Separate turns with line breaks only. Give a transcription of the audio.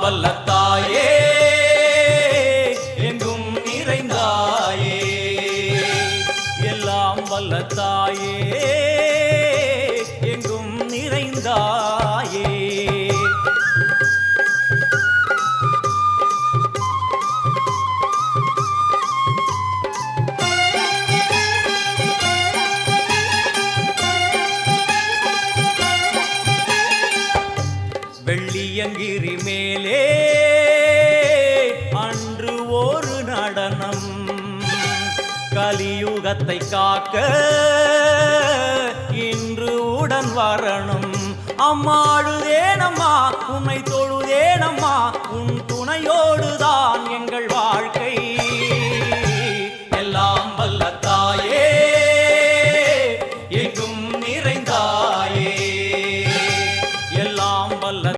வல்ல தாயே எங்கும் நிறைந்தாயே, எல்லாம் வல்ல தாயே எங்கும் நிறைந்தாயே. வெள்ளியங்கிரி மேலே அன்று ஒரு நடனம், கலியுகத்தை காக்க இன்று உடன் வரணும். அம்மாடுதேனம்மா உன்னை